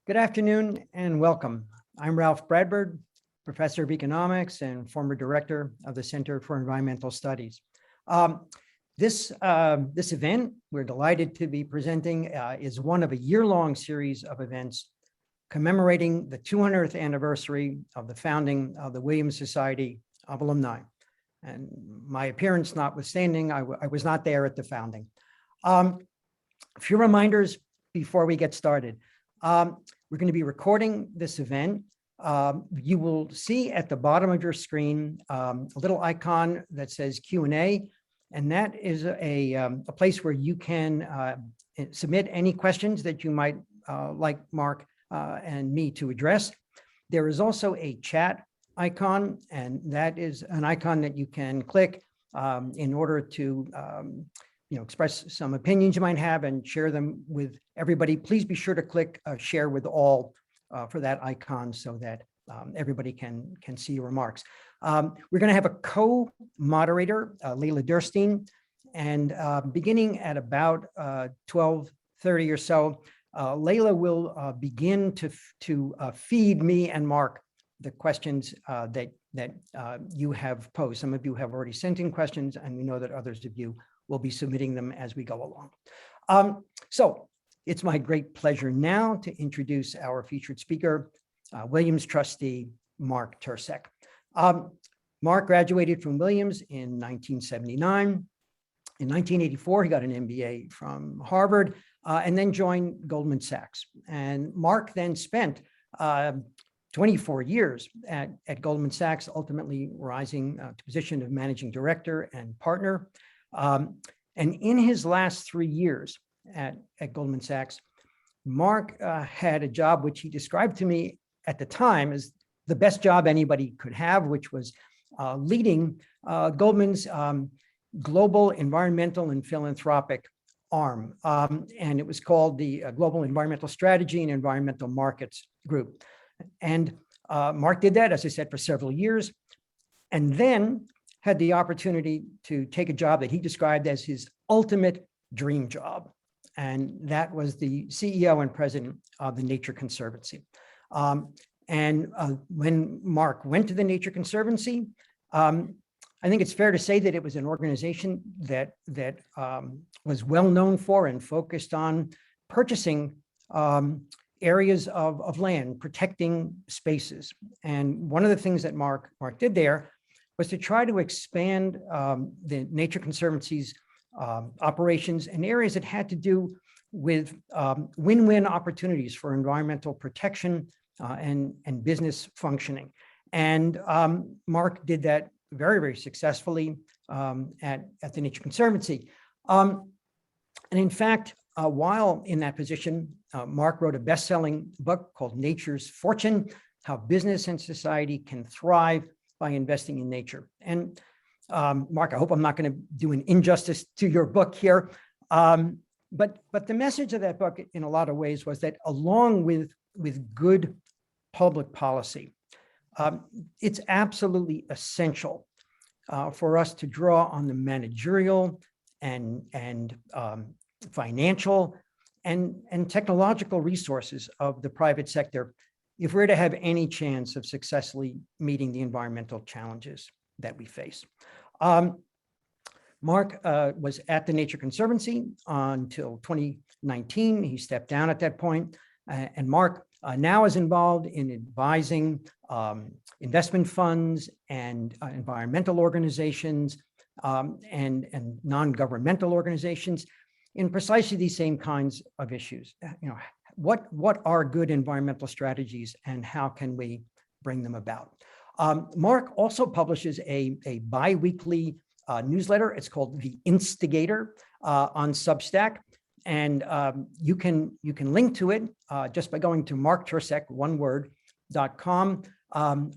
Good afternoon and welcome. I'm Ralph Bradburd, Professor of Economics and former Director of the Center for Environmental Studies. This event we're delighted to be presenting is one of a year-long series of events commemorating the 200th anniversary of the founding of the Williams Society of Alumni. And my appearance notwithstanding, I was not there at the founding. A few reminders before we get started. We're going to be recording this event. You will see at the bottom of your screen a little icon that says Q&A, and that is a place where you can submit any questions that you might like Mark and me to address. There is also a chat icon, and that is an icon that you can click in order to express some opinions you might have and share them with everybody. Please be sure to click share with all for that icon so that everybody can see your remarks. We're going to have a co-moderator, Leila Durstein, and beginning at about 12:30 or so, Leila will begin to feed me and Mark the questions that you have posed. Some of you have already sent in questions, and we know that others of you will be submitting them as we go along. So it's my great pleasure now to introduce our featured speaker, Williams Trustee Mark Tercek. Mark graduated from Williams in 1979. In 1984, he got an MBA from Harvard and then joined Goldman Sachs. And Mark then spent 24 years at Goldman Sachs, ultimately rising to the position of managing director and partner. And in his last 3 years at Goldman Sachs, Mark had a job which he described to me at the time as the best job anybody could have, which was leading Goldman's global environmental and philanthropic arm. And it was called the Global Environmental Strategy and Environmental Markets Group. And Mark did that, as I said, for several years, and then had the opportunity to take a job that he described as his ultimate dream job. And that was the CEO and president of the Nature Conservancy. When Mark went to the Nature Conservancy, I think it's fair to say that it was an organization that was well known for and focused on purchasing areas of land, protecting spaces. And one of the things that Mark did there was to try to expand the Nature Conservancy's operations in areas that had to do with win-win opportunities for environmental protection and business functioning. And Mark did that very, very successfully at the Nature Conservancy. And in fact, while in that position, Mark wrote a best-selling book called Nature's Fortune: How Business and Society Can Thrive by Investing in Nature. And Mark, I hope I'm not going to do an injustice to your book here, but the message of that book in a lot of ways was that along with good public policy, it's absolutely essential for us to draw on the managerial and financial and technological resources of the private sector if we're to have any chance of successfully meeting the environmental challenges that we face. Mark was at the Nature Conservancy until 2019. He stepped down at that point. And Mark now is involved in advising investment funds and environmental organizations and non-governmental organizations in precisely these same kinds of issues. What are good environmental strategies and how can we bring them about? Mark also publishes a bi-weekly newsletter. It's called The Instigator on Substack. And you can link to it just by going to marktercek.com.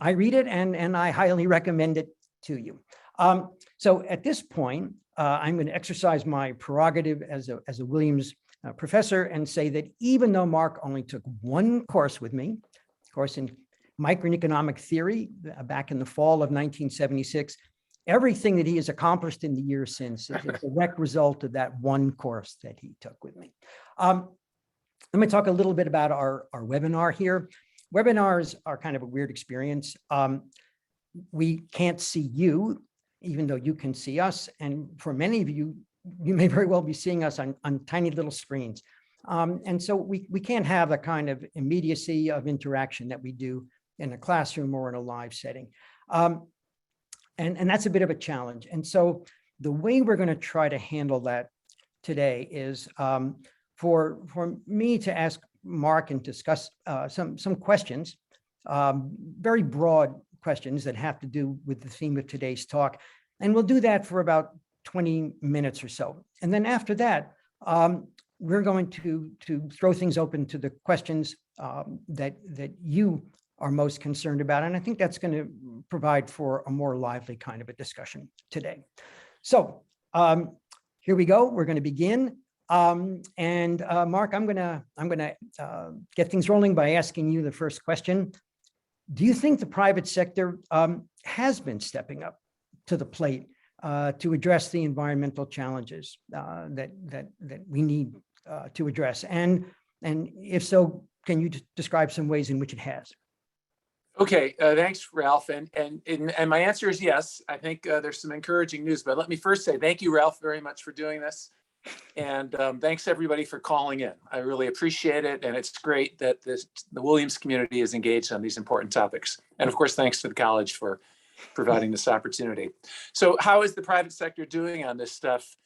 I read it and I highly recommend it to you. So at this point, I'm going to exercise my prerogative as a Williams professor and say that even though Mark only took one course with me, course in microeconomic theory back in the fall of 1976, everything that he has accomplished in the years since is a direct result of that one course that he took with me. let me talk a little bit about our webinar here. Webinars are kind of a weird experience. We can't see you, even though you can see us. And for many of you, you may very well be seeing us on tiny little screens. And so we can't have the kind of immediacy of interaction that we do in a classroom or in a live setting. And that's a bit of a challenge. And so the way we're going to try to handle that today is for me to ask Mark and discuss some questions, very broad questions that have to do with the theme of today's talk. And we'll do that for about 20 minutes or so. And then after that, we're going to throw things open to the questions that you are most concerned about. And I think that's going to provide for a more lively kind of a discussion today. So here we go. We're going to begin. Mark, I'm gonna get things rolling by asking you the first question. Do you think the private sector has been stepping up to the plate to address the environmental challenges that we need to address? And if so, can you describe some ways in which it has? Okay, thanks, Ralph. And my answer is yes. I think there's some encouraging news, but let me first say thank you, Ralph, very much for doing this. And thanks everybody for calling in. I really appreciate it. And it's great that the Williams community is engaged on these important topics. And of course, thanks to the college for providing this opportunity. So how is the private sector doing on this stuff?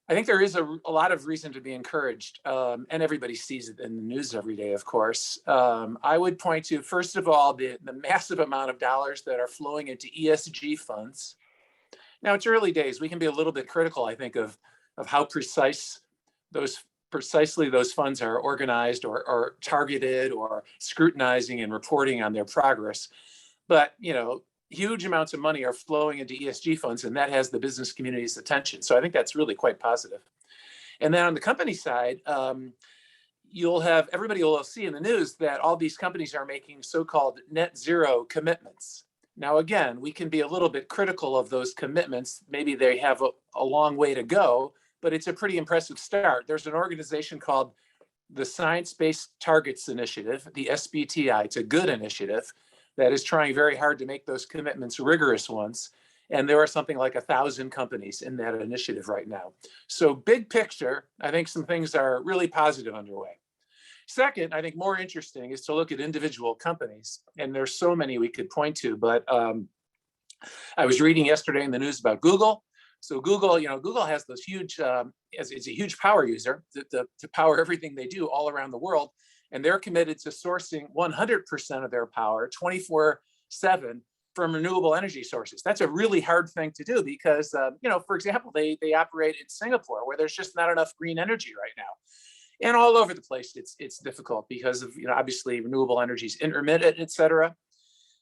I think there is a lot of reason to be encouraged, and everybody sees it in the news every day, of course. I would point to, first of all, the massive amount of dollars that are flowing into ESG funds. Now, it's early days. We can be a little bit critical, I think, of how precisely those funds are organized or targeted or scrutinizing and reporting on their progress. But, you know, huge amounts of money are flowing into ESG funds, and that has the business community's attention. So I think that's really quite positive. And then on the company side, everybody will see in the news that all these companies are making so-called net zero commitments. Now, again, we can be a little bit critical of those commitments. Maybe they have a long way to go, but it's a pretty impressive start. There's an organization called the Science Based Targets Initiative, the SBTI. It's a good initiative that is trying very hard to make those commitments rigorous ones. And there are something like 1,000 companies in that initiative right now. So big picture, I think some things are really positive underway. Second, I think more interesting is to look at individual companies. And there's so many we could point to, but I was reading yesterday in the news about Google. So Google, Google has those huge, it's a huge power user to power everything they do all around the world. And they're committed to sourcing 100% of their power 24/7 from renewable energy sources. That's a really hard thing to do because, for example, they operate in Singapore where there's just not enough green energy right now. And all over the place, it's difficult because of, obviously renewable energy is intermittent, et cetera.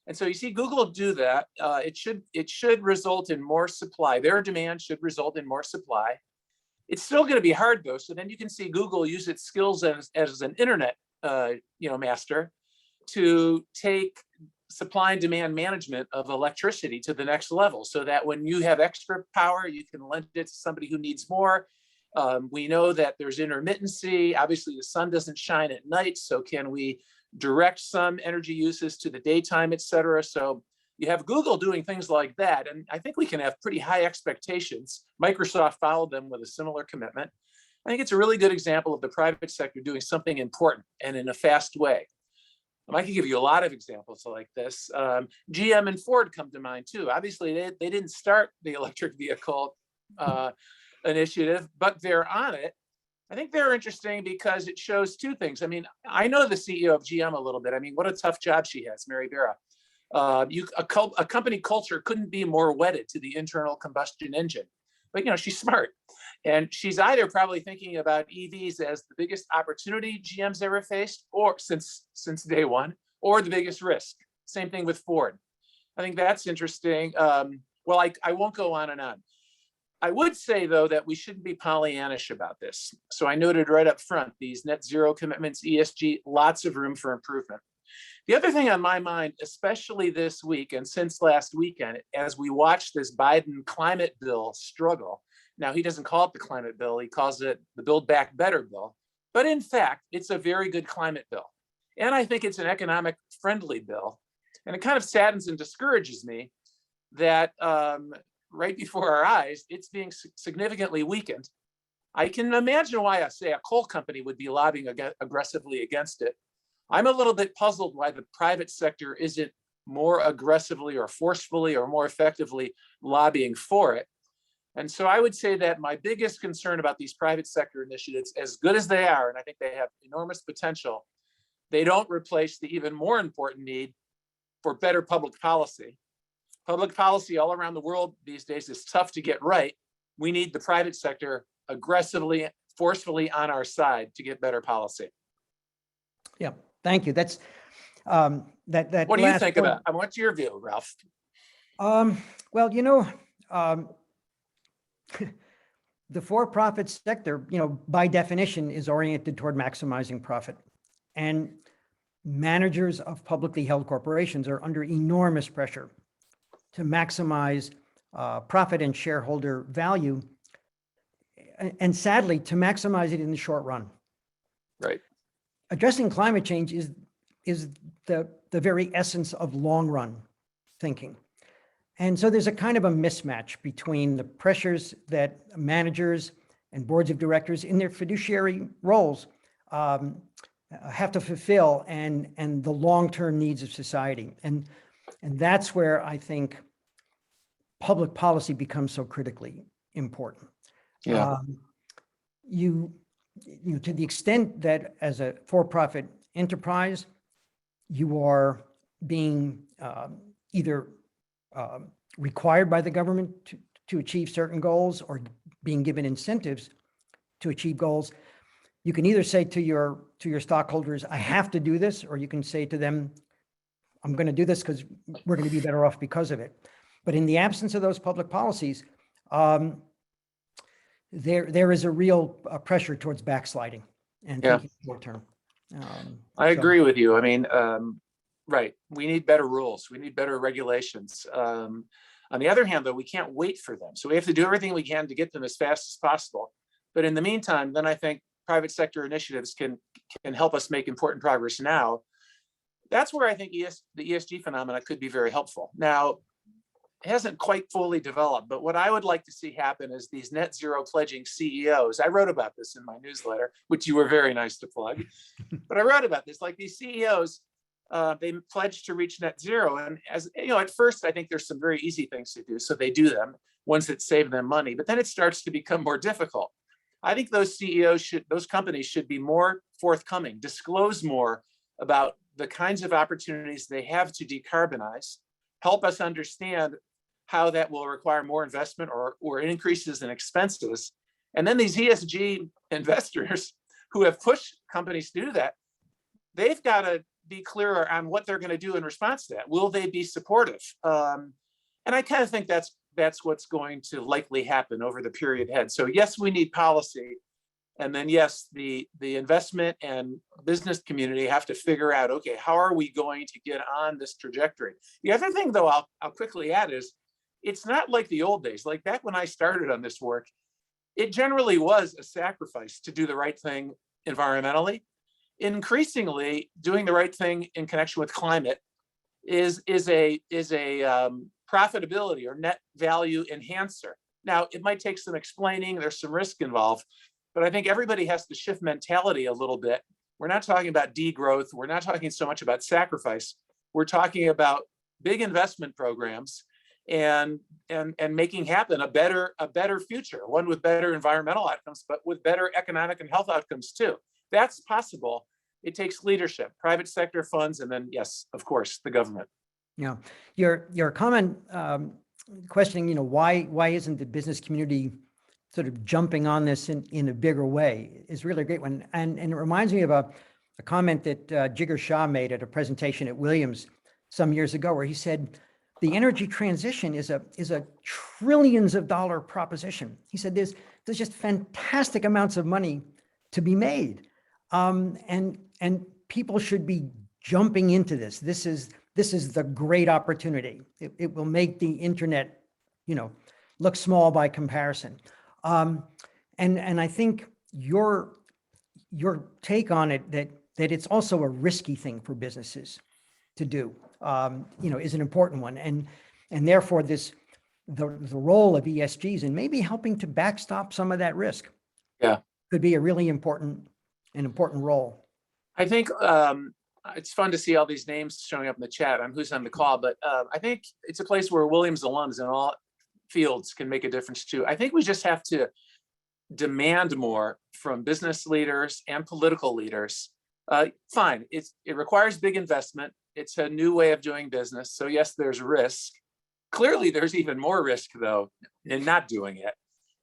And so you see Google do that. It should result in more supply. Their demand should result in more supply. It's still going to be hard though. So then you can see Google use its skills as an internet master to take supply and demand management of electricity to the next level so that when you have extra power, you can lend it to somebody who needs more. We know that there's intermittency. Obviously, the sun doesn't shine at night. So can we direct some energy uses to the daytime, et cetera? So you have Google doing things like that. And I think we can have pretty high expectations. Microsoft followed them with a similar commitment. I think it's a really good example of the private sector doing something important and in a fast way. I can give you a lot of examples like this. GM and Ford come to mind too. Obviously, they didn't start the electric vehicle initiative, but they're on it. I think they're interesting because it shows two things. I mean, I know the CEO of GM a little bit. I mean, what a tough job she has, Mary Barra. A company culture couldn't be more wedded to the internal combustion engine. But she's smart, and she's either probably thinking about EVs as the biggest opportunity GM's ever faced, or since day one, or the biggest risk. Same thing with Ford. I think that's interesting. Well, I won't go on and on. I would say, though, that we shouldn't be Pollyannish about this. So I noted right up front, these net zero commitments, ESG, lots of room for improvement. The other thing on my mind, especially this week and since last weekend, as we watch this Biden climate bill struggle, now he doesn't call it the climate bill, he calls it the Build Back Better bill. But in fact, it's a very good climate bill. And I think it's an economic friendly bill. And it kind of saddens and discourages me that right before our eyes, it's being significantly weakened. I can imagine why say a coal company would be lobbying aggressively against it. I'm a little bit puzzled why the private sector isn't more aggressively or forcefully or more effectively lobbying for it. And so I would say that my biggest concern about these private sector initiatives, as good as they are, and I think they have enormous potential, they don't replace the even more important need for better public policy. Public policy all around the world these days is tough to get right. We need the private sector aggressively, forcefully on our side to get better policy. Yeah, thank you. That's that. What do you think about? What's your view, Ralph? Well, the for-profit sector, by definition, is oriented toward maximizing profit, and managers of publicly held corporations are under enormous pressure to maximize profit and shareholder value, and sadly, to maximize it in the short run. Right. Addressing climate change is the very essence of long-run thinking. And so there's a kind of a mismatch between the pressures that managers and boards of directors in their fiduciary roles have to fulfill and the long-term needs of society. And that's where I think public policy becomes so critically important. Yeah. You to the extent that as a for-profit enterprise, you are being either required by the government to achieve certain goals or being given incentives to achieve goals, you can either say to your stockholders, I have to do this, or you can say to them, I'm going to do this because we're going to be better off because of it. But in the absence of those public policies, there is a real pressure towards backsliding and thinking short term. I agree with you. I mean, right. We need better rules. We need better regulations. On the other hand, though, we can't wait for them. So we have to do everything we can to get them as fast as possible. But in the meantime, then I think private sector initiatives can help us make important progress now. That's where I think the ESG phenomena could be very helpful. Now, it hasn't quite fully developed, but what I would like to see happen is these net zero pledging CEOs. I wrote about this in my newsletter, which you were very nice to plug, but I wrote about this, like these CEOs, they pledge to reach net zero. And as you know, at first, I think there's some very easy things to do. So they do them, ones that save them money, but then it starts to become more difficult. I think those those companies should be more forthcoming, disclose more about the kinds of opportunities they have to decarbonize, help us understand how that will require more investment or increases in expenses. And then these ESG investors who have pushed companies to do that, they've got to be clearer on what they're going to do in response to that. Will they be supportive? And I kind of think that's what's going to likely happen over the period ahead. So yes, we need policy. And then yes, the investment and business community have to figure out, okay, how are we going to get on this trajectory? The other thing, though, I'll quickly add is, it's not like the old days. Like back when I started on this work, it generally was a sacrifice to do the right thing environmentally. Increasingly, doing the right thing in connection with climate is a profitability or net value enhancer. Now, it might take some explaining. There's some risk involved, but I think everybody has to shift mentality a little bit. We're not talking about degrowth. We're not talking so much about sacrifice. We're talking about big investment programs and making happen a better future, one with better environmental outcomes, but with better economic and health outcomes too. That's possible. It takes leadership, private sector funds, and then yes, of course, the government. Yeah, your comment questioning, why isn't the business community sort of jumping on this in a bigger way is really a great one, and it reminds me of a comment that Jigar Shah made at a presentation at Williams some years ago, where he said, the energy transition is a trillions of dollar proposition. He said there's just fantastic amounts of money to be made, and people should be jumping into this. This is the great opportunity. It will make the internet, look small by comparison. And I think your your take on it, that it's also a risky thing for businesses to do, is an important one. And therefore the role of ESGs and maybe helping to backstop some of that risk could be a really important role. I think it's fun to see all these names showing up in the chat. I'm who's on the call, but I think it's a place where Williams alums in all fields can make a difference too. I think we just have to demand more from business leaders and political leaders. Fine, it requires big investment. It's a new way of doing business. So yes, there's risk. Clearly, there's even more risk though in not doing it.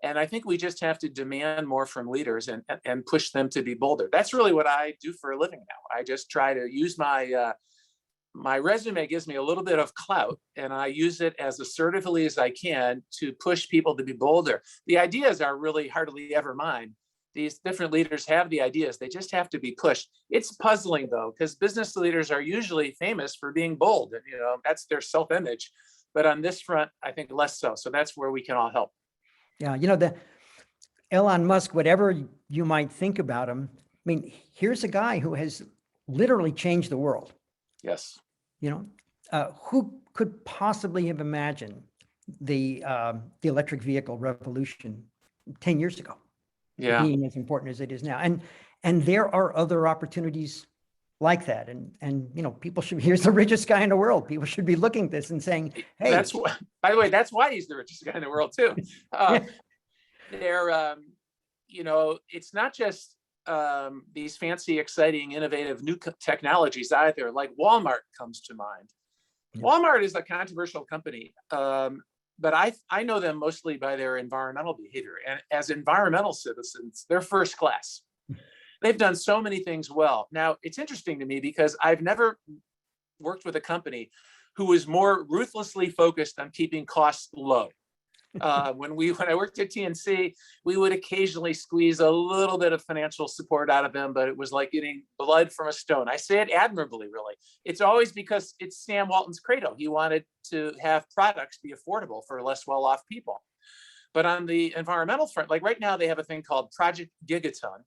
And I think we just have to demand more from leaders and push them to be bolder. That's really what I do for a living now. I just try to use my resume gives me a little bit of clout, and I use it as assertively as I can to push people to be bolder. The ideas are really hardly ever mine. These different leaders have the ideas. They just have to be pushed. It's puzzling though, because business leaders are usually famous for being bold, and that's their self-image. But on this front, I think less so. So that's where we can all help. Yeah, the Elon Musk, whatever you might think about him, I mean, here's a guy who has literally changed the world. Yes. Who could possibly have imagined the electric vehicle revolution 10 years ago being as important as it is now? And there are other opportunities like that. And people should, here's the richest guy in the world. People should be looking at this and saying, hey. By the way, that's why he's the richest guy in the world too. It's not just these fancy, exciting, innovative new technologies either. Like Walmart comes to mind. Yeah. Walmart is a controversial company, but I know them mostly by their environmental behavior. And as environmental citizens, they're first class. They've done so many things well. Now, it's interesting to me because I've never worked with a company who was more ruthlessly focused on keeping costs low. When I worked at TNC, we would occasionally squeeze a little bit of financial support out of them, but it was like getting blood from a stone. I say it admirably, really. It's always because it's Sam Walton's credo. He wanted to have products be affordable for less well-off people. But on the environmental front, like right now, they have a thing called Project Gigaton.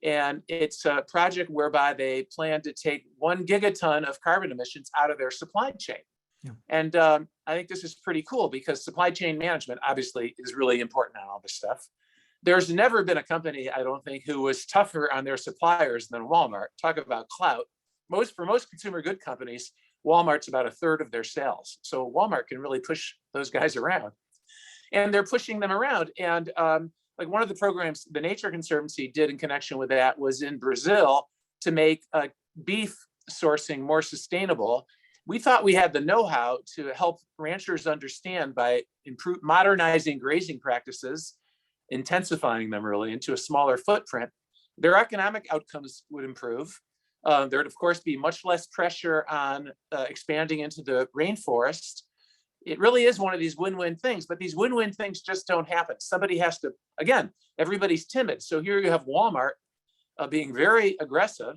And it's a project whereby they plan to take 1 gigaton of carbon emissions out of their supply chain. Yeah. And I think this is pretty cool because supply chain management obviously is really important on all this stuff. There's never been a company, I don't think, who was tougher on their suppliers than Walmart. Talk about clout. For most consumer good companies, Walmart's about 1/3 of their sales. So Walmart can really push those guys around. And they're pushing them around. And like one of the programs the Nature Conservancy did in connection with that was in Brazil to make beef sourcing more sustainable. We thought we had the know-how to help ranchers understand by modernizing grazing practices, intensifying them really into a smaller footprint, their economic outcomes would improve. There'd of course be much less pressure on expanding into the rainforest. It really is one of these win-win things, but these win-win things just don't happen. Somebody has to, again, everybody's timid. So here you have Walmart being very aggressive,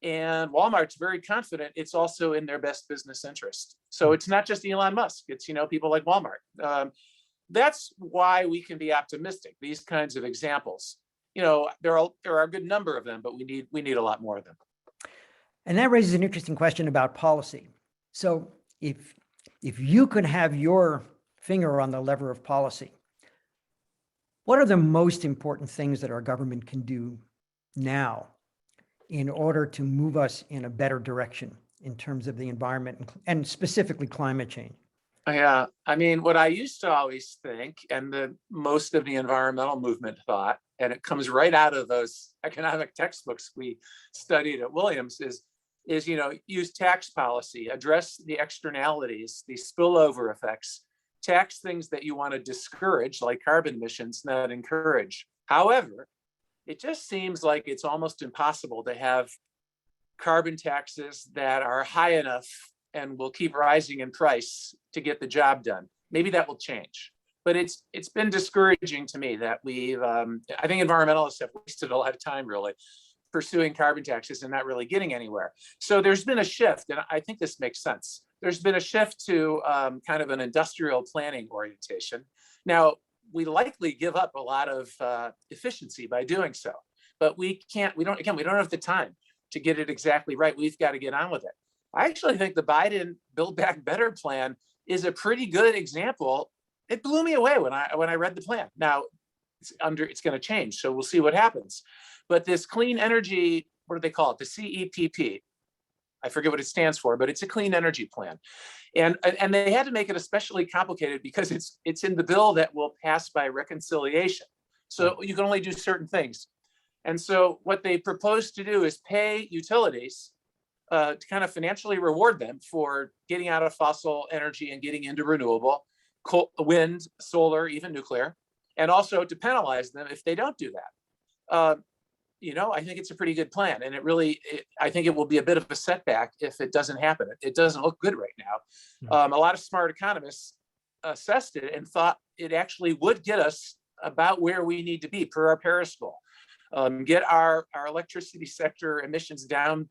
and Walmart's very confident it's also in their best business interest. So it's not just Elon Musk, it's people like Walmart. That's why we can be optimistic. These kinds of examples, there are a good number of them, but we need a lot more of them. And that raises an interesting question about policy. So if you could have your finger on the lever of policy, what are the most important things that our government can do now in order to move us in a better direction in terms of the environment and specifically climate change? Yeah, I mean, what I used to always think, and most of the environmental movement thought, and it comes right out of those economic textbooks we studied at Williams, is use tax policy, address the externalities, the spillover effects, tax things that you want to discourage, like carbon emissions, not encourage. However, it just seems like it's almost impossible to have carbon taxes that are high enough and will keep rising in price to get the job done. Maybe that will change. But it's been discouraging to me that I think environmentalists have wasted a lot of time really pursuing carbon taxes and not really getting anywhere. So there's been a shift, and I think this makes sense. There's been a shift to kind of an industrial planning orientation. Now, we likely give up a lot of efficiency by doing so. but we don't have the time to get it exactly right. We've got to get on with it. I actually think the Biden Build Back Better plan is a pretty good example. It blew me away when I read the plan. Now it's going to change, so we'll see what happens. But this clean energy, what do they call it? The CEPP. I forget what it stands for, but it's a clean energy plan. And they had to make it especially complicated because it's in the bill that will pass by reconciliation. So you can only do certain things. And so what they propose to do is pay utilities to kind of financially reward them for getting out of fossil energy and getting into renewable, wind, solar, even nuclear, and also to penalize them if they don't do that. I think it's a pretty good plan, and I think it will be a bit of a setback if it doesn't happen. It doesn't look good right now. A lot of smart economists assessed it and thought it actually would get us about where we need to be per our Paris goal. Get our electricity sector emissions down,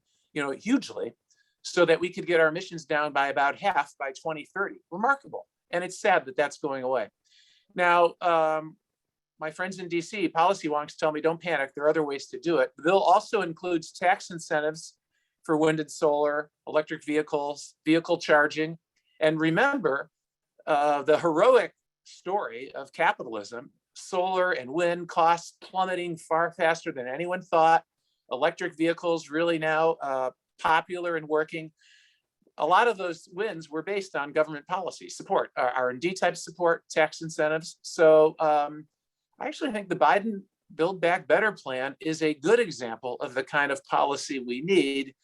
hugely, so that we could get our emissions down by about half by 2030. Remarkable, and it's sad that that's going away. Now, my friends in DC, policy wonks, tell me don't panic. There are other ways to do it. The bill also includes tax incentives for wind and solar, electric vehicles, vehicle charging, and remember the heroic story of capitalism. Solar and wind costs plummeting far faster than anyone thought. Electric vehicles really now popular and working. A lot of those wins were based on government policy support, R&D type support, tax incentives. So I actually think the Biden Build Back Better plan is a good example of the kind of policy we need.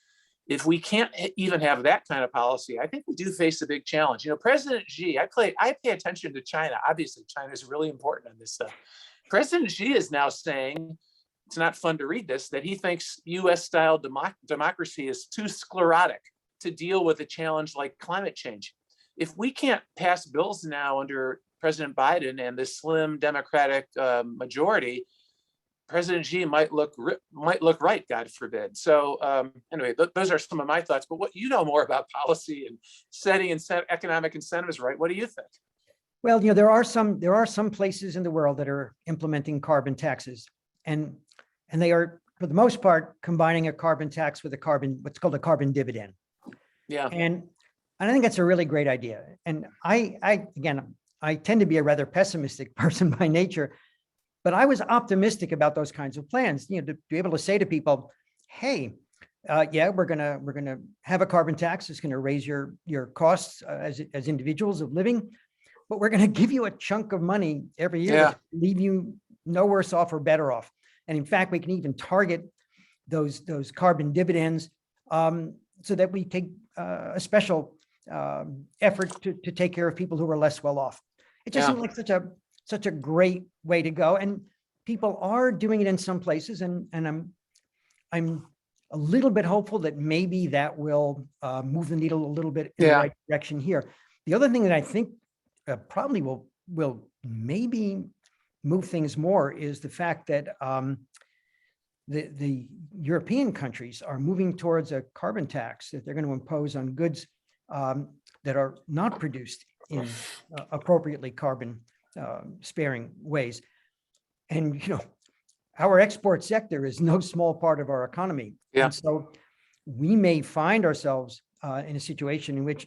If we can't even have that kind of policy, I think we do face a big challenge. President Xi, I pay attention to China. Obviously, China is really important on this stuff. President Xi is now saying, it's not fun to read this, that he thinks US-style democracy is too sclerotic to deal with a challenge like climate change. If we can't pass bills now under President Biden and this slim Democratic majority, President Xi might look right, God forbid. So anyway, those are some of my thoughts. But what more about policy and setting economic incentives, right? What do you think? Well, there are some places in the world that are implementing carbon taxes, and they are, for the most part, combining a carbon tax with what's called a carbon dividend. Yeah. And I think that's a really great idea. And I tend to be a rather pessimistic person by nature, but I was optimistic about those kinds of plans, to be able to say to people, hey, we're gonna have a carbon tax. It's gonna raise your costs as individuals of living, but we're gonna give you a chunk of money every year to leave you no worse off or better off. And in fact, we can even target those carbon dividends so that we take a special effort to take care of people who are less well off. It just seems like such a great way to go, and people are doing it in some places, and I'm a little bit hopeful that maybe that will move the needle a little bit in the right direction here. The other thing that I think probably will maybe move things more is the fact that the European countries are moving towards a carbon tax that they're going to impose on goods that are not produced in appropriately carbon sparing ways. And, our export sector is no small part of our economy. Yeah. And so we may find ourselves in a situation in which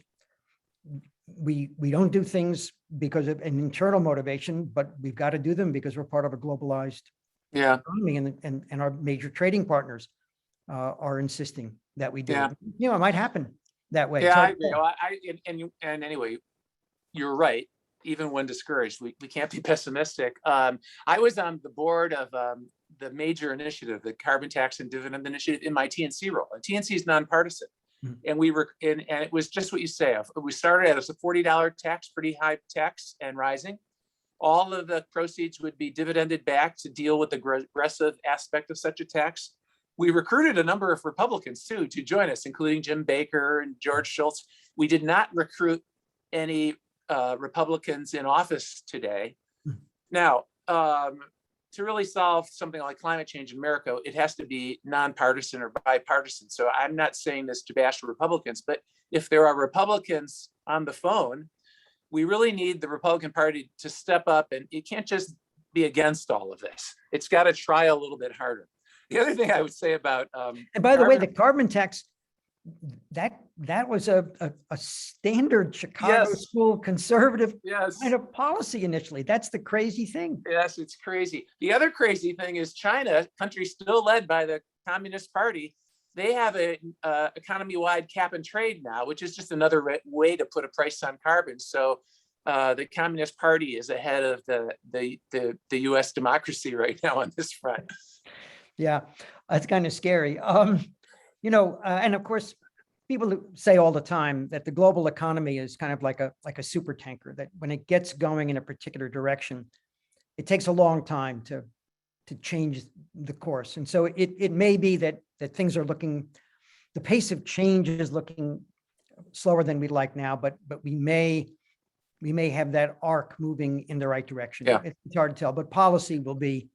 we don't do things because of an internal motivation, but we've got to do them because we're part of a globalized economy, and our major trading partners are insisting that we do it. It might happen that way. Yeah, so, I agree. And anyway, you're right. Even when discouraged, we can't be pessimistic. I was on the board of the major initiative, the Carbon Tax and Dividend Initiative, in my TNC role. And TNC is nonpartisan. Mm-hmm. And we were and it was just what you say. We started as a $40 tax, pretty high tax and rising. All of the proceeds would be dividended back to deal with the progressive aspect of such a tax. We recruited a number of Republicans too to join us, including Jim Baker and George Shultz. We did not recruit any Republicans in office today. Now, to really solve something like climate change in America, it has to be nonpartisan or bipartisan. So I'm not saying this to bash Republicans, but if there are Republicans on the phone, we really need the Republican Party to step up, and it can't just be against all of this. It's got to try a little bit harder. The other thing I would say about And by the way, the carbon, carbon tax, that was a standard Chicago yes, school conservative kind yes, of policy initially. That's the crazy thing. yes, it's crazy. The other crazy thing is China, country still led by the Communist Party. They have a economy-wide cap and trade now, which is just another way to put a price on carbon. So the Communist Party is ahead of the U.S. democracy right now on this front. Yeah, that's kind of scary. And of course, people say all the time that the global economy is kind of like a super tanker, that when it gets going in a particular direction, it takes a long time to change the course. And so it may be that things are looking, the pace of change is looking slower than we'd like now, but we may have that arc moving in the right direction. Yeah. It's hard to tell, but policy will be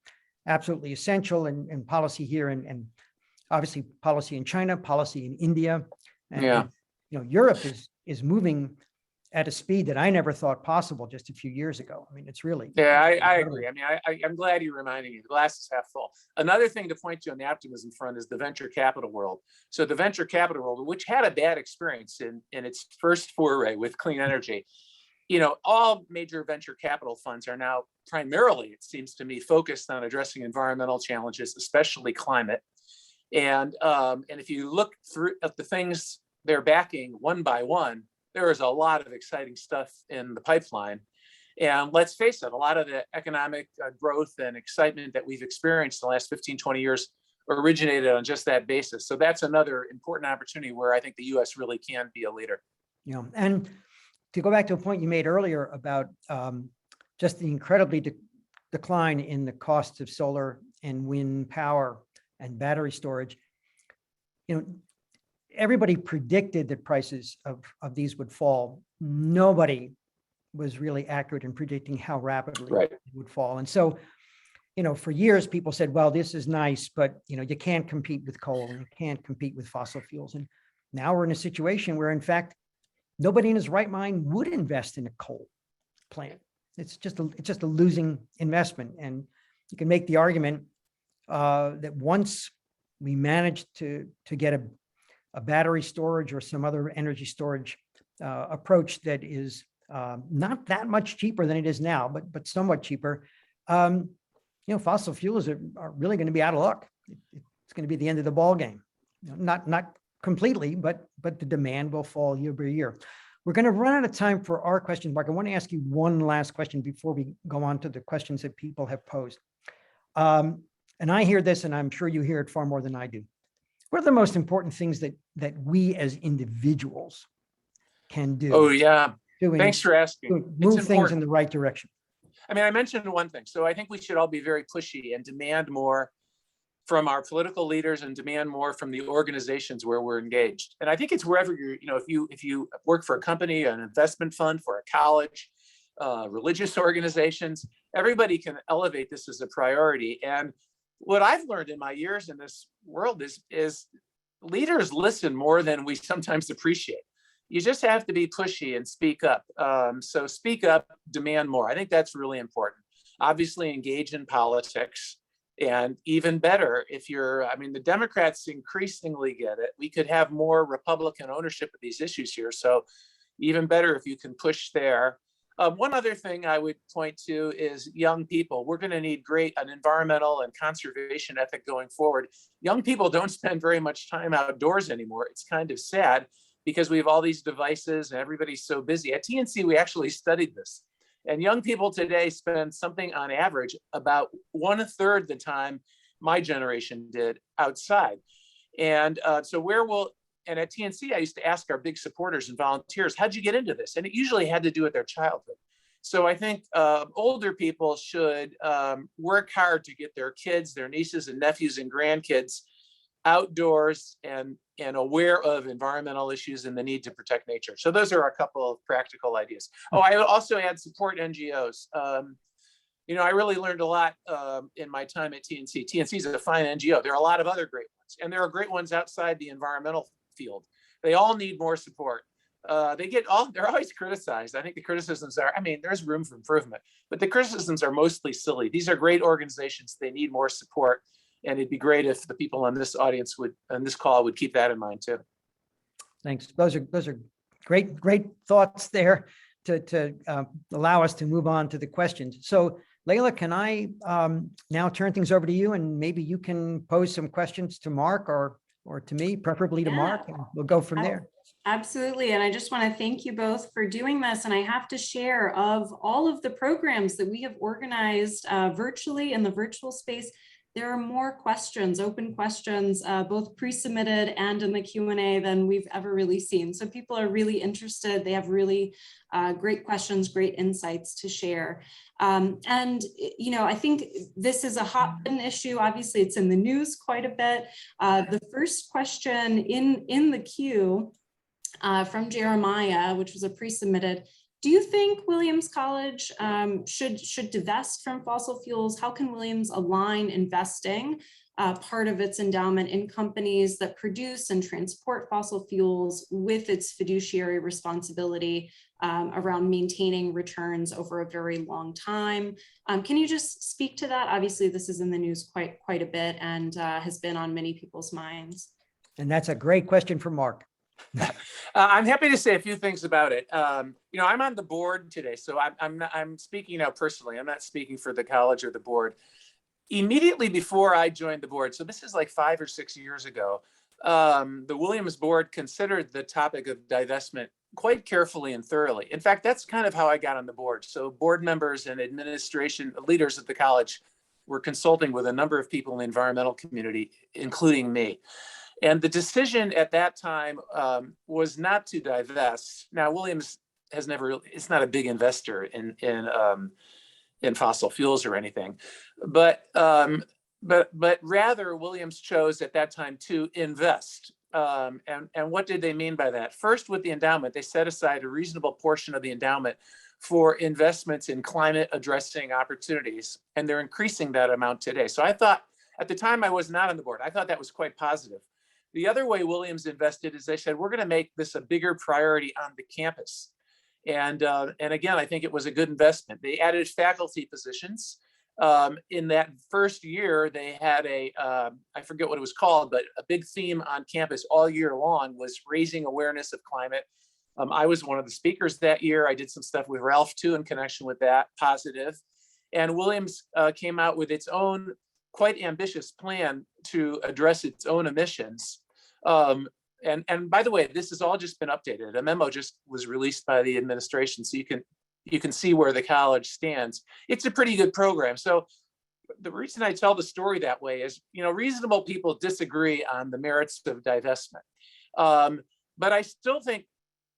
absolutely essential, and policy here, and obviously policy in China, policy in India, and Yeah. Europe is moving at a speed that I never thought possible just a few years ago. I mean, it's really. Yeah, I agree. I mean, I'm glad you're reminding me. The glass is half full. Another thing to point to on the optimism front is the venture capital world. So the venture capital world, which had a bad experience in its first foray with clean energy, all major venture capital funds are now primarily, it seems to me, focused on addressing environmental challenges, especially climate. And if you look through at the things they're backing one by one, there is a lot of exciting stuff in the pipeline. And let's face it, a lot of the economic growth and excitement that we've experienced in the last 15, 20 years originated on just that basis. So that's another important opportunity where I think the US really can be a leader. And to go back to a point you made earlier about just the incredibly decline in the costs of solar and wind power and battery storage, everybody predicted that prices of these would fall. Nobody was really accurate in predicting how rapidly Right. it would fall. And so, for years, people said, well, this is nice, but, you can't compete with coal and you can't compete with fossil fuels. And now we're in a situation where, in fact, nobody in his right mind would invest in a coal plant. It's just a losing investment. And you can make the argument that once we manage to get a battery storage or some other energy storage approach that is not that much cheaper than it is now, but somewhat cheaper, fossil fuels are really going to be out of luck. It's going to be the end of the ball game. Not completely, but the demand will fall year by year. We're going to run out of time for our questions, Mark. I want to ask you one last question before we go on to the questions that people have posed. And I hear this, and I'm sure you hear it far more than I do. What are the most important things that we as individuals can do? Oh, yeah. Thanks for asking. Move things in the right direction. I mean, I mentioned one thing. So I think we should all be very pushy and demand more from our political leaders and demand more from the organizations where we're engaged. And I think it's wherever you're, if you work for a company, an investment fund, for a college, religious organizations, everybody can elevate this as a priority. And what I've learned in my years in this world is leaders listen more than we sometimes appreciate. You just have to be pushy and speak up. So speak up, demand more. I think that's really important. Obviously, engage in politics. And even better, the Democrats increasingly get it. We could have more Republican ownership of these issues here. So even better if you can push there. One other thing I would point to is young people. We're going to need an environmental and conservation ethic going forward. Young people don't spend very much time outdoors anymore. It's kind of sad because we have all these devices and everybody's so busy. At TNC, we actually studied this. And young people today spend something on average about 1/3 the time my generation did outside. And and at TNC, I used to ask our big supporters and volunteers, how'd you get into this? And it usually had to do with their childhood. So I think older people should work hard to get their kids, their nieces and nephews and grandkids outdoors and aware of environmental issues and the need to protect nature. So those are a couple of practical ideas. Oh, I also add support NGOs. I really learned a lot in my time at TNC. TNC is a fine NGO. There are a lot of other great ones, and there are great ones outside the environmental field. They all need more support. They're always criticized. I think the criticisms there's room for improvement, but the criticisms are mostly silly. These are great organizations. They need more support. And it'd be great if the people on this audience on this call would keep that in mind too. Thanks. Those are great thoughts there to allow us to move on to the questions. So Leila, can I now turn things over to you, and maybe you can pose some questions to Mark or to me, preferably to Mark, and we'll go from there. Absolutely. And I just want to thank you both for doing this. And I have to share, of all of the programs that we have organized virtually in the virtual space, there are more questions, open questions, both pre-submitted and in the Q&A than we've ever really seen. So people are really interested. They have really great questions, great insights to share. And, you know, I think this is a hot button issue. Obviously, it's in the news quite a bit. The first question in the queue from Jeremiah, which was a pre-submitted: do you think Williams College should divest from fossil fuels? How can Williams align investing, part of its endowment, in companies that produce and transport fossil fuels with its fiduciary responsibility around maintaining returns over a very long time? Can you just speak to that? Obviously, this is in the news quite a bit and has been on many people's minds. And that's a great question for Mark. I'm happy to say a few things about it. You know, I'm on the board today, so I'm speaking now personally. I'm not speaking for the college or the board. Immediately before I joined the board, so this is like 5 or 6 years ago, the Williams board considered the topic of divestment quite carefully and thoroughly. In fact, that's kind of how I got on the board. So board members and administration leaders at the college were consulting with a number of people in the environmental community, including me. And the decision at that time was not to divest. Now, Williams has never, it's not a big investor in fossil fuels or anything, but rather Williams chose at that time to invest. And what did they mean by that? First, with the endowment, they set aside a reasonable portion of the endowment for investments in climate addressing opportunities, and they're increasing that amount today. So I thought, at the time I was not on the board, I thought that was quite positive. The other way Williams invested is they said, we're going to make this a bigger priority on the campus. And again, I think it was a good investment. They added faculty positions. In that first year, they had I forget what it was called, but a big theme on campus all year long was raising awareness of climate. I was one of the speakers that year. I did some stuff with Ralph too in connection with that, positive. And Williams came out with its own quite ambitious plan to address its own emissions. And by the way, this has all just been updated. A memo just was released by the administration, so you can see where the college stands. It's a pretty good program. So the reason I tell the story that way is, you know, reasonable people disagree on the merits of divestment. But I still think,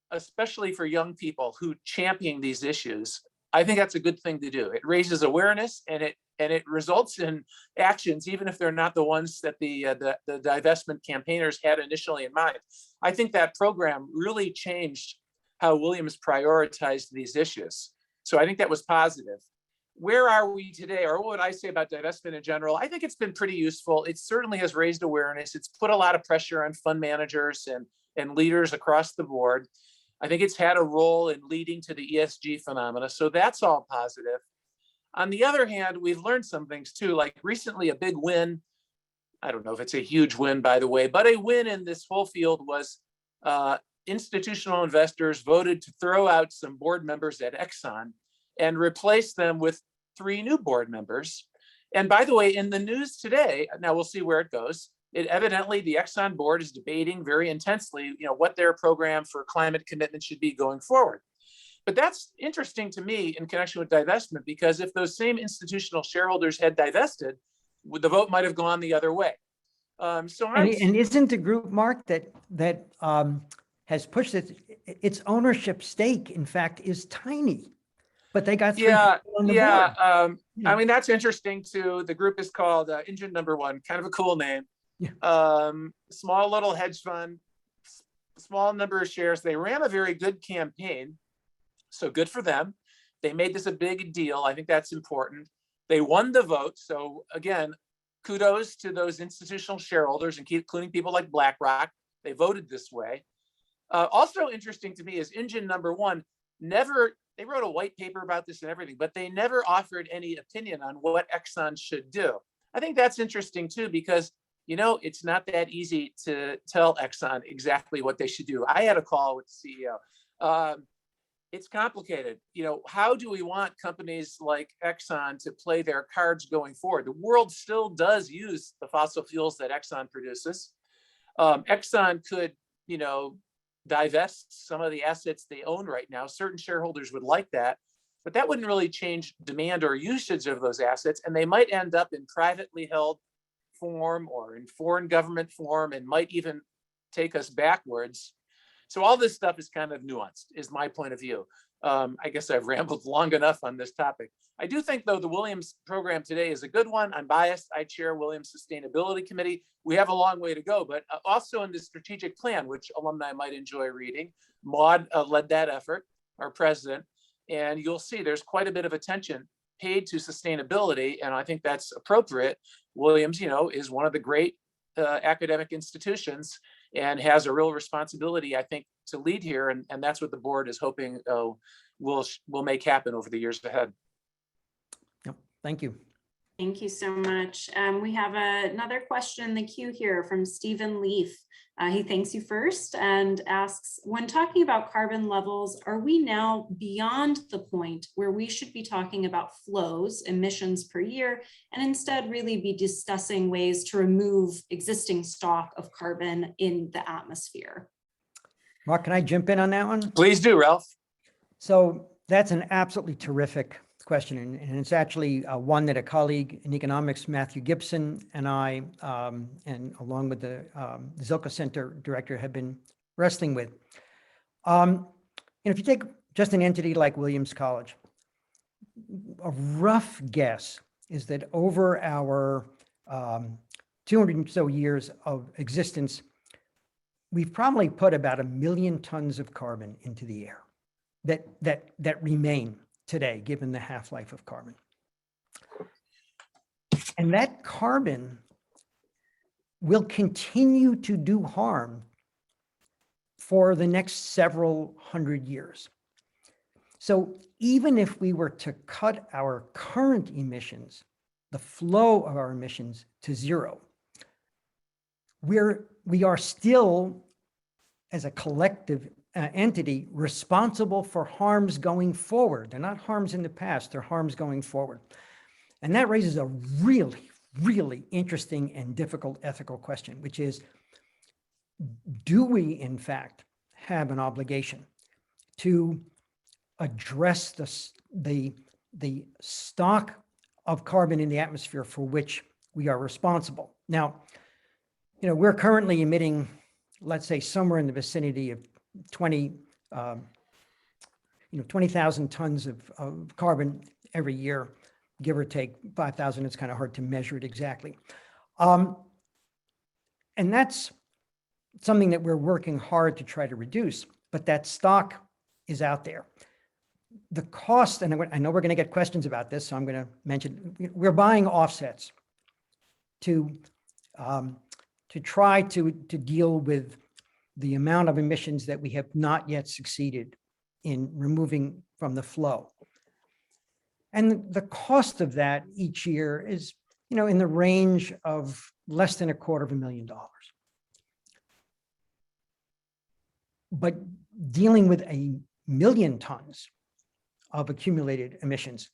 especially for young people who champion these issues, I think that's a good thing to do. It raises awareness and it results in actions, even if they're not the ones that the divestment campaigners had initially in mind. I think that program really changed how Williams prioritized these issues. So I think that was positive. Where are we today, or what would I say about divestment in general? I think it's been pretty useful. It certainly has raised awareness. It's put a lot of pressure on fund managers and leaders across the board. I think it's had a role in leading to the ESG phenomena. So that's all positive. On the other hand, we've learned some things too, like recently a big win. I don't know if it's a huge win, by the way, but a win in this whole field was institutional investors voted to throw out some board members at Exxon and replace them with 3 new board members. And by the way, in the news today, now we'll see where it goes. Evidently, the Exxon board is debating very intensely, you know, what their program for climate commitment should be going forward. But that's interesting to me in connection with divestment, because if those same institutional shareholders had divested, the vote might have gone the other way. And isn't the group, Mark, that has pushed its ownership stake, in fact, is tiny, but they got 3 people on the board. I mean, that's interesting too. The group is called Engine Number One, kind of a cool name. Small little hedge fund, small number of shares. They ran a very good campaign, so good for them. They made this a big deal. I think that's important. They won the vote. So again, kudos to those institutional shareholders, including people like BlackRock. They voted this way. Also interesting to me is Engine Number One they wrote a white paper about this and everything, but they never offered any opinion on what Exxon should do. I think that's interesting too, because, you know, it's not that easy to tell Exxon exactly what they should do. I had a call with the CEO. It's complicated. You know, how do we want companies like Exxon to play their cards going forward? The world still does use the fossil fuels that Exxon produces. Exxon could, you know, divest some of the assets they own right now. Certain shareholders would like that, but that wouldn't really change demand or usage of those assets. And they might end up in privately held form or in foreign government form, and might even take us backwards. So all this stuff is kind of nuanced, is my point of view. I guess I've rambled long enough on this topic. I do think, though, the Williams program today is a good one. I'm biased. I chair Williams Sustainability Committee. We have a long way to go, but also in the strategic plan, which alumni might enjoy reading, Maud led that effort, our president, and you'll see there's quite a bit of attention paid to sustainability, and I think that's appropriate. Williams, you know, is one of the great academic institutions and has a real responsibility, I think, to lead here, and that's what the board is hoping will make happen over the years ahead. Yep. Thank you. Thank you so much. We have another question in the queue here from Stephen Leaf. He thanks you first and asks, when talking about carbon levels, are we now beyond the point where we should be talking about flows, emissions per year, and instead really be discussing ways to remove existing stock of carbon in the atmosphere? Mark, can I jump in on that one? Please do, Ralph. So that's an absolutely terrific question. And it's actually one that a colleague in economics, Matthew Gibson, and I, and along with the Zilka Center director, have been wrestling with. And if you take just an entity like Williams College, a rough guess is that over our 200 and so years of existence, we've probably put about 1 million tons of carbon into the air that remain today, given the half-life of carbon. And that carbon will continue to do harm for the next several hundred years. So even if we were to cut our current emissions, the flow of our emissions, to zero, we are still, as a collective entity, responsible for harms going forward. They're not harms in the past, they're harms going forward. And that raises a really, really interesting and difficult ethical question, which is, do we in fact have an obligation to address the stock of carbon in the atmosphere for which we are responsible? Now, you know, we're currently emitting, let's say, somewhere in the vicinity of 20,000 tons of carbon every year, give or take 5,000. It's kind of hard to measure it exactly. And that's something that we're working hard to try to reduce, but that stock is out there. The cost, and I know we're going to get questions about this, so I'm going to mention, we're buying offsets to try to deal with the amount of emissions that we have not yet succeeded in removing from the flow. And the cost of that each year is, you know, in the range of less than $250,000. But dealing with 1 million tons of accumulated emissions,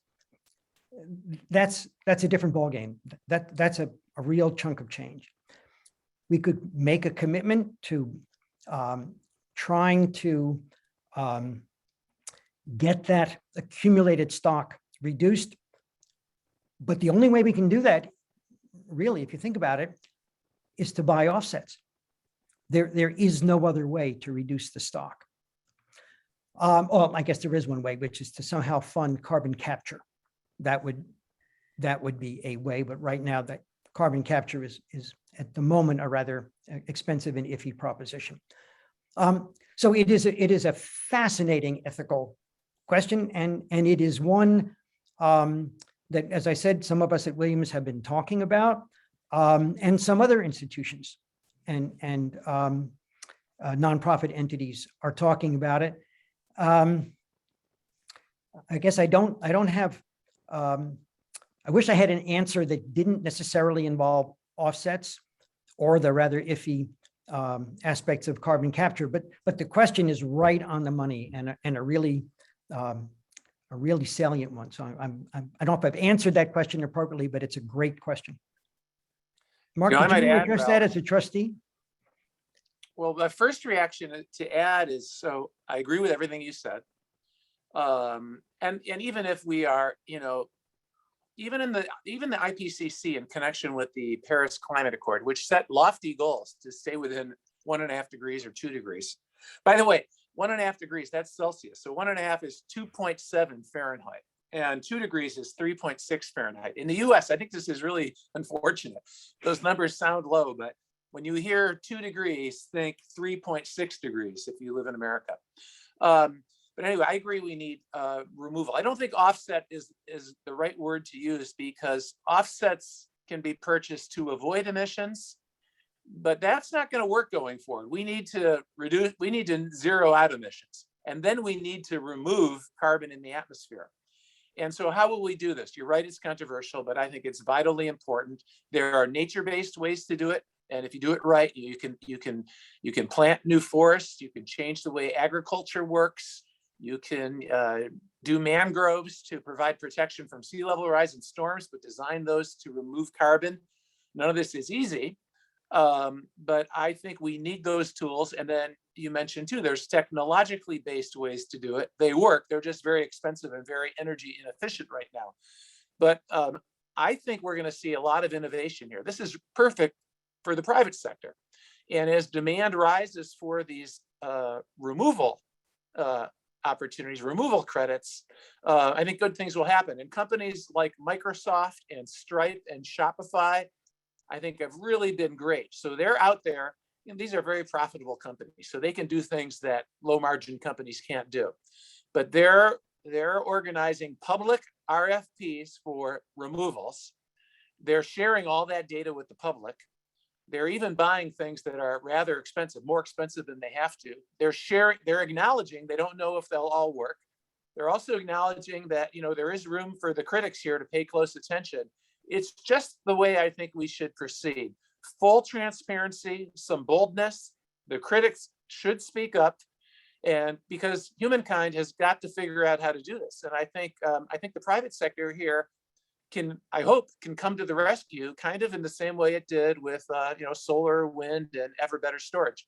that's a different ballgame. That's a real chunk of change. We could make a commitment to trying to get that accumulated stock reduced. But the only way we can do that, really, if you think about it, is to buy offsets. There is no other way to reduce the stock. Well, I guess there is one way, which is to somehow fund carbon capture. That would be a way, but right now that carbon capture is at the moment a rather expensive and iffy proposition. So it is a fascinating ethical question, and it is one that, as I said, some of us at Williams have been talking about, and some other institutions and nonprofit entities are talking about it. I guess I don't have a I wish I had an answer that didn't necessarily involve offsets or the rather iffy aspects of carbon capture, but the question is right on the money and a really salient one. So I don't know if I've answered that question appropriately, but it's a great question. Mark, I would might you add, address Ralph, that as a trustee? well, my first reaction to add is, so I agree with everything you said. And even if we are, even the IPCC in connection with the Paris Climate Accord, which set lofty goals to stay within 1.5 degrees or 2 degrees. By the way, 1.5 degrees, that's Celsius. So 1.5 is 2.7 Fahrenheit. And 2 degrees is 3.6 Fahrenheit. In the US, I think this is really unfortunate. Those numbers sound low, but when you hear 2 degrees, think 3.6 degrees if you live in America. But anyway, I agree we need removal. I don't think offset is the right word to use, because offsets can be purchased to avoid emissions, but that's not going to work going forward. We need to zero out emissions, and then we need to remove carbon in the atmosphere. And so how will we do this? You're right, it's controversial, but I think it's vitally important. There are nature-based ways to do it. And if you do it right, you can plant new forests, you can change the way agriculture works, you can do mangroves to provide protection from sea level rise and storms, but design those to remove carbon. None of this is easy, but I think we need those tools. And then you mentioned too, there's technologically based ways to do it. They work, they're just very expensive and very energy inefficient right now. But I think we're gonna see a lot of innovation here. This is perfect for the private sector. And as demand rises for these removal opportunities, removal credits, I think good things will happen. And companies like Microsoft and Stripe and Shopify, I think have really been great. So they're out there, and these are very profitable companies, so they can do things that low margin companies can't do. But they're organizing public RFPs for removals. They're sharing all that data with the public. They're even buying things that are rather expensive, more expensive than they have to. They're acknowledging they don't know if they'll all work. They're also acknowledging that, there is room for the critics here to pay close attention. It's just the way I think we should proceed. Full transparency, some boldness. The critics should speak up, and because humankind has got to figure out how to do this. And I think the private sector here I hope can come to the rescue, kind of in the same way it did with solar, wind, and ever better storage.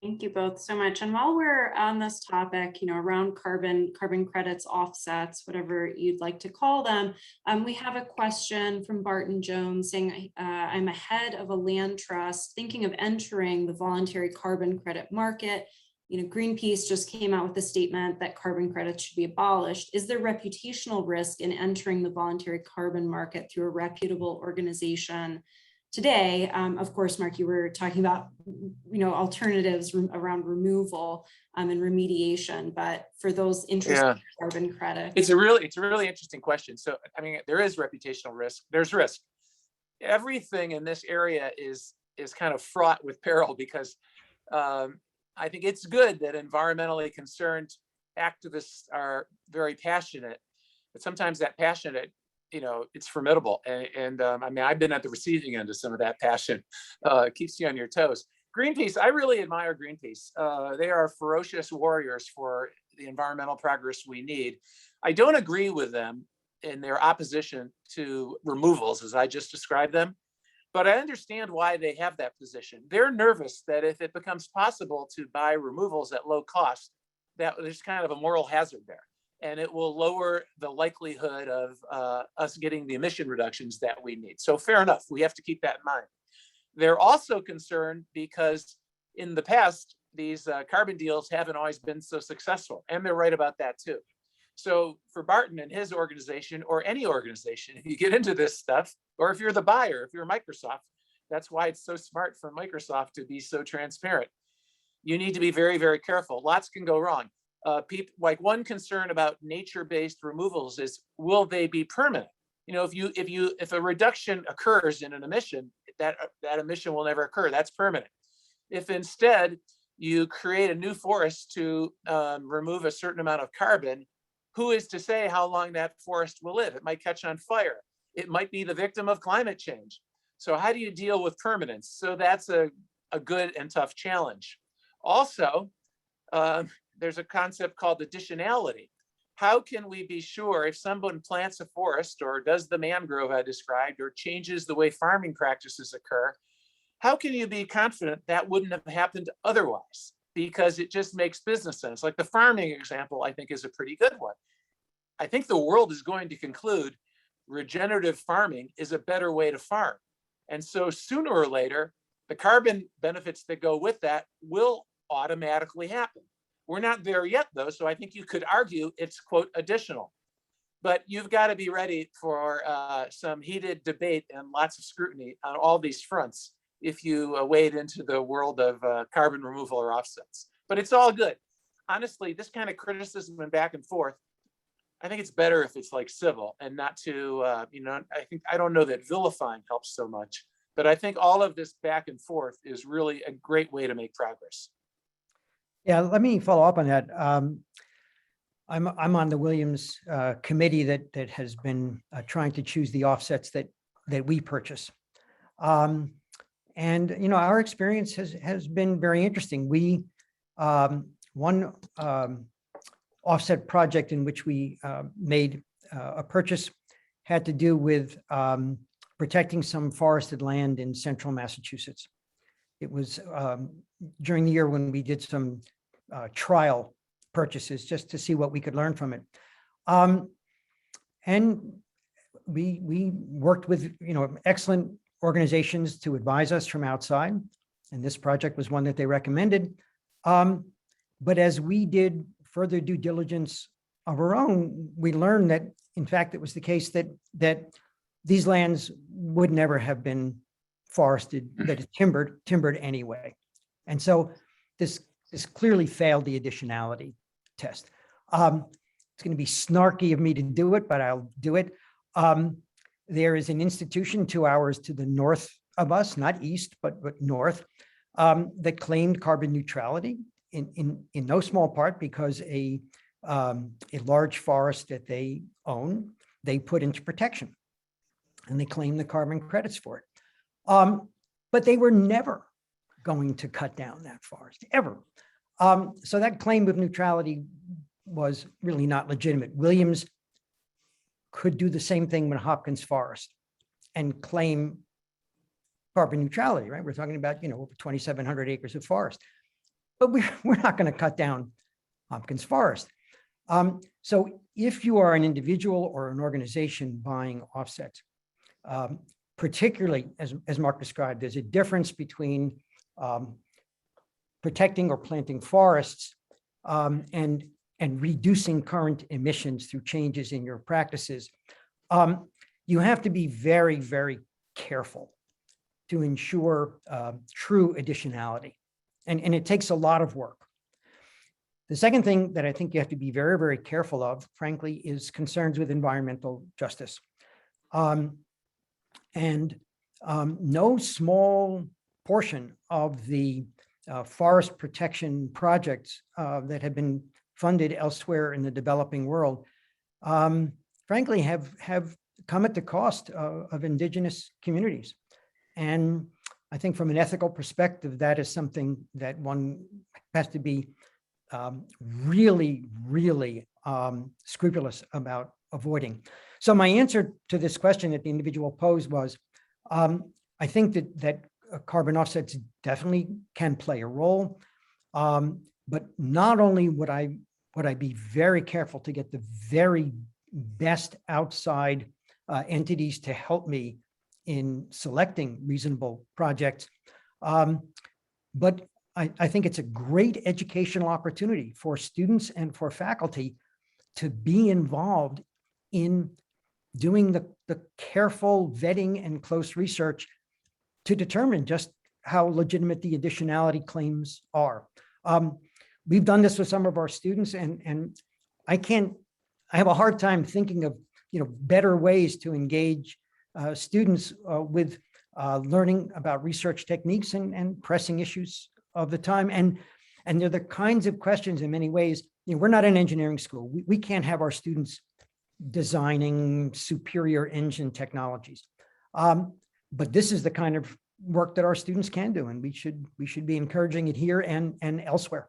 Thank you both so much. And while we're on this topic, around carbon credits, offsets, whatever you'd like to call them, we have a question from Barton Jones saying, I'm a head of a land trust thinking of entering the voluntary carbon credit market. Greenpeace just came out with a statement that carbon credits should be abolished. Is there reputational risk in entering the voluntary carbon market through a reputable organization today? Of course, Mark, you were talking about, alternatives around removal and remediation, but for those interested in carbon credits. It's a really interesting question. So, there is reputational risk. There's risk. Everything in this area is kind of fraught with peril, because I think it's good that environmentally concerned activists are very passionate, but sometimes that passionate, it's formidable. And I've been at the receiving end of some of that passion. It keeps you on your toes. Greenpeace, I really admire Greenpeace. They are ferocious warriors for the environmental progress we need. I don't agree with them in their opposition to removals, as I just described them. But I understand why they have that position. They're nervous that if it becomes possible to buy removals at low cost, that there's kind of a moral hazard there. And it will lower the likelihood of us getting the emission reductions that we need. So fair enough, we have to keep that in mind. They're also concerned because in the past, these carbon deals haven't always been so successful. And they're right about that too. So for Barton and his organization, or any organization, if you get into this stuff, or if you're the buyer, if you're Microsoft, that's why it's so smart for Microsoft to be so transparent. You need to be very, very careful. Lots can go wrong. Like one concern about nature-based removals is, will they be permanent? If a reduction occurs in an emission, that emission will never occur. That's permanent. If instead you create a new forest to remove a certain amount of carbon, who is to say how long that forest will live? It might catch on fire. It might be the victim of climate change. So how do you deal with permanence? So that's a good and tough challenge. Also, there's a concept called additionality. How can we be sure if someone plants a forest or does the mangrove I described or changes the way farming practices occur, how can you be confident that wouldn't have happened otherwise? Because it just makes business sense. Like the farming example, I think is a pretty good one. I think the world is going to conclude regenerative farming is a better way to farm. And so sooner or later, the carbon benefits that go with that will automatically happen. We're not there yet, though, so I think you could argue it's, quote, additional. But you've got to be ready for some heated debate and lots of scrutiny on all these fronts if you wade into the world of carbon removal or offsets. But it's all good. Honestly, this kind of criticism and back and forth, I think it's better if it's like civil and not too, I don't know that vilifying helps so much, but I think all of this back and forth is really a great way to make progress. Yeah, let me follow up on that. I'm on the Williams committee that has been trying to choose the offsets that we purchase. And our experience has been very interesting. We one offset project in which we made a purchase had to do with protecting some forested land in central Massachusetts. It was during the year when we did some trial purchases just to see what we could learn from it. And we worked with excellent organizations to advise us from outside, and this project was one that they recommended. But as we did further due diligence of our own, we learned that, in fact, it was the case that these lands would never have been forested, that is timbered anyway. And so this clearly failed the additionality test. It's going to be snarky of me to do it, but I'll do it. There is an institution 2 hours to the north of us, not east, but north, that claimed carbon neutrality in no small part because a large forest that they own, they put into protection, and they claim the carbon credits for it. But they were never going to cut down that forest, ever. So that claim of neutrality was really not legitimate. Williams could do the same thing with Hopkins Forest and claim carbon neutrality, right? We're talking about, over 2,700 acres of forest, but we're not going to cut down Hopkins Forest. So if you are an individual or an organization buying offsets, particularly as Mark described, there's a difference between protecting or planting forests and reducing current emissions through changes in your practices. You have to be very, very careful to ensure true additionality. And it takes a lot of work. The second thing that I think you have to be very, very careful of, frankly, is concerns with environmental justice. No small portion of the forest protection projects that have been funded elsewhere in the developing world, frankly, have come at the cost of indigenous communities. And I think from an ethical perspective, that is something that one has to be really, really scrupulous about avoiding. So my answer to this question that the individual posed was, I think that carbon offsets definitely can play a role, but not only would I be very careful to get the very best outside entities to help me in selecting reasonable projects, but I think it's a great educational opportunity for students and for faculty to be involved in doing the careful vetting and close research to determine just how legitimate the additionality claims are. We've done this with some of our students, and I have a hard time thinking of better ways to engage students with learning about research techniques and pressing issues of the time. And And they're the kinds of questions in many ways, we're not an engineering school. We can't have our students designing superior engine technologies. But this is the kind of work that our students can do, and we should be encouraging it here and elsewhere.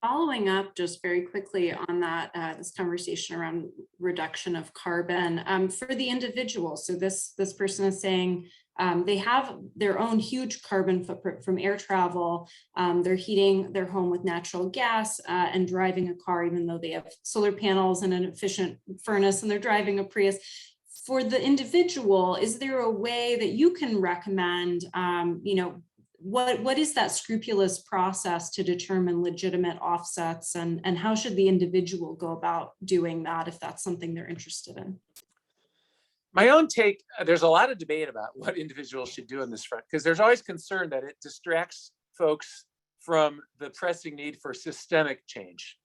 Following up just very quickly on that, this conversation around reduction of carbon for the individual. So this person is saying they have their own huge carbon footprint from air travel. They're heating their home with natural gas and driving a car, even though they have solar panels and an efficient furnace, and they're driving a Prius. For the individual, is there a way that you can recommend, what is that scrupulous process to determine legitimate offsets, and how should the individual go about doing that if that's something they're interested in? My own take, there's a lot of debate about what individuals should do on this front, because there's always concern that it distracts folks from the pressing need for systemic change.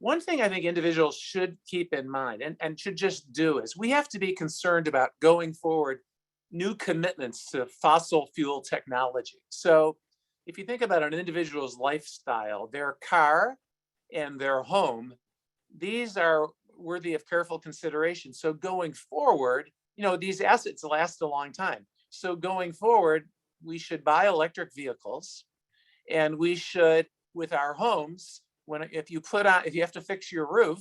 One thing I think individuals should keep in mind and should just do is we have to be concerned about going forward new commitments to fossil fuel technology. So if you think about an individual's lifestyle, their car and their home, these are worthy of careful consideration. So going forward, these assets last a long time. So going forward, we should buy electric vehicles, and we should, with our homes, if you have to fix your roof,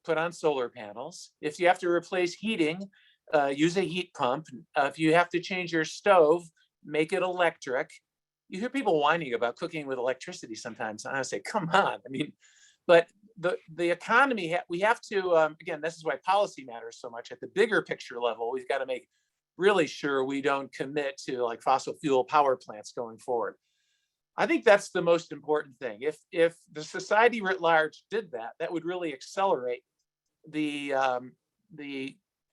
put on solar panels. If you have to replace heating, use a heat pump. If you have to change your stove, make it electric. You hear people whining about cooking with electricity sometimes. And I say, come on. But the economy, we have to, again, this is why policy matters so much. At the bigger picture level, we've got to make really sure we don't commit to like fossil fuel power plants going forward. I think that's the most important thing. If the society writ large did that, that would really accelerate the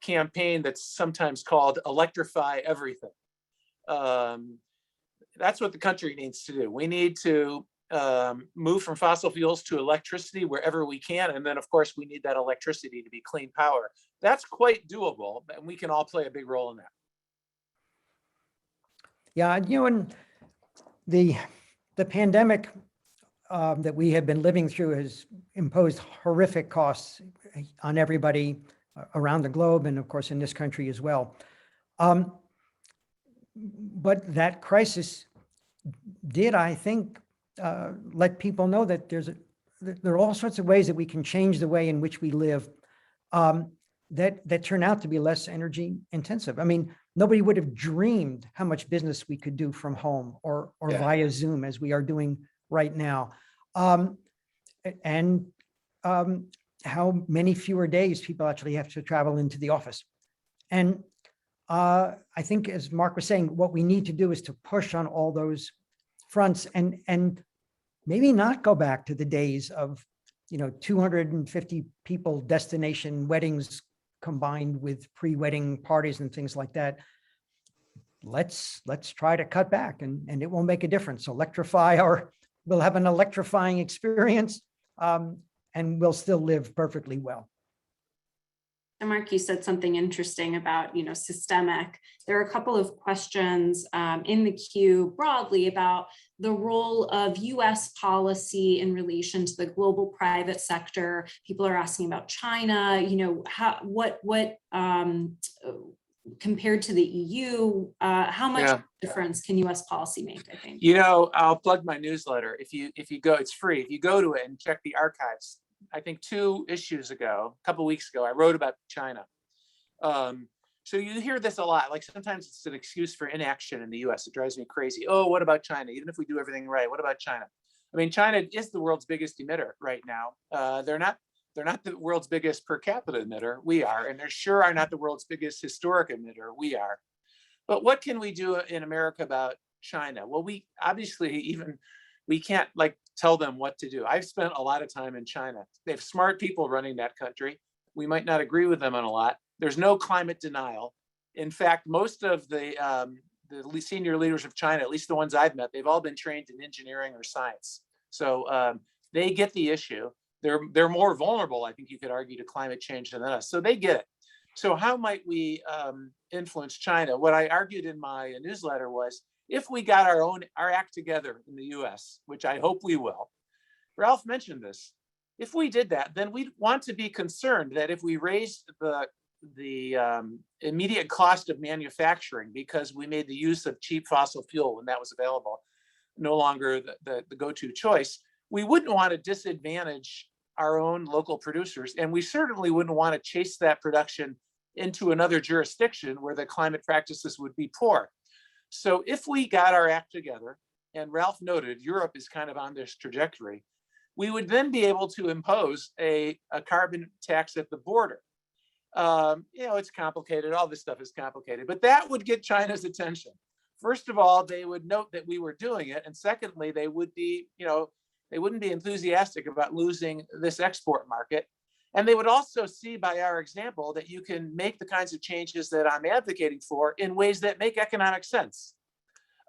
campaign that's sometimes called electrify everything. That's what the country needs to do. We need to move from fossil fuels to electricity wherever we can. And then of course we need that electricity to be clean power. That's quite doable, and we can all play a big role in that. Yeah, and the pandemic that we have been living through has imposed horrific costs on everybody around the globe, and of course in this country as well. But that crisis did, I think, let people know that there are all sorts of ways that we can change the way in which we live that turn out to be less energy intensive. Nobody would have dreamed how much business we could do from home or via Zoom, as we are doing right now. And how many fewer days people actually have to travel into the office. And I think, as Mark was saying, what we need to do is to push on all those fronts and maybe not go back to the days of 250 people destination weddings combined with pre-wedding parties and things like that. Let's try to cut back, and it won't make a difference. We'll have an electrifying experience, and we'll still live perfectly well. And Mark, you said something interesting about, systemic. There are a couple of questions in the queue broadly about the role of U.S. policy in relation to the global private sector. People are asking about China, what compared to the EU, how much difference can U.S. policy make, I think? I'll plug my newsletter. If you go, it's free. If you go to it and check the archives, I think 2 issues ago, a couple of weeks ago, I wrote about China. So you hear this a lot. Like sometimes it's an excuse for inaction in the US. It drives me crazy. Oh, what about China? Even if we do everything right, what about China? China is the world's biggest emitter right now. They're not the world's biggest per capita emitter. We are, and they sure are not the world's biggest historic emitter. We are. But what can we do in America about China? Well, we obviously we can't tell them what to do. I've spent a lot of time in China. They have smart people running that country. We might not agree with them on a lot. There's no climate denial. In fact, most of the senior leaders of China, at least the ones I've met, they've all been trained in engineering or science. So they get the issue. They're more vulnerable, I think you could argue, to climate change than us. So they get it. So how might we influence China? What I argued in my newsletter was if we got our act together in the US, which I hope we will. Ralph mentioned this. If we did that, then we'd want to be concerned that if we raised the immediate cost of manufacturing because we made the use of cheap fossil fuel when that was available no longer the go-to choice, we wouldn't want to disadvantage our own local producers, and we certainly wouldn't want to chase that production into another jurisdiction where the climate practices would be poor. So if we got our act together, and Ralph noted Europe is kind of on this trajectory, we would then be able to impose a carbon tax at the border. It's complicated. All this stuff is complicated, but that would get China's attention. First of all, they would note that we were doing it. And secondly, they would be, they wouldn't be enthusiastic about losing this export market. And they would also see by our example that you can make the kinds of changes that I'm advocating for in ways that make economic sense.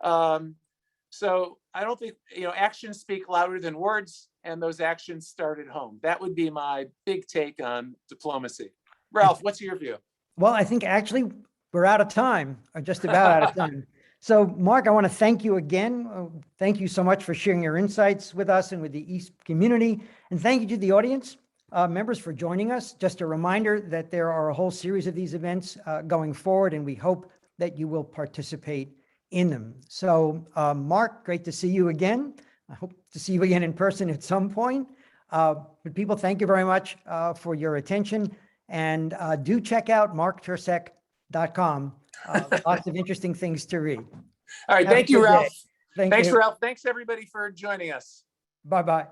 So I don't think, actions speak louder than words, and those actions start at home. That would be my big take on diplomacy. Ralph, what's your view? Well, I think actually we're out of time, or just about out of time. So Mark, I want to thank you again. Thank you so much for sharing your insights with us and with the East community. And thank you to the audience members for joining us. Just a reminder that there are a whole series of these events going forward, and we hope that you will participate in them. So Mark, great to see you again. I hope to see you again in person at some point. But people, thank you very much for your attention. And do check out marktercek.com. Lots of interesting things to read. All right. Thank you, Ralph. Thanks, Ralph. Thanks, everybody, for joining us. Bye-bye.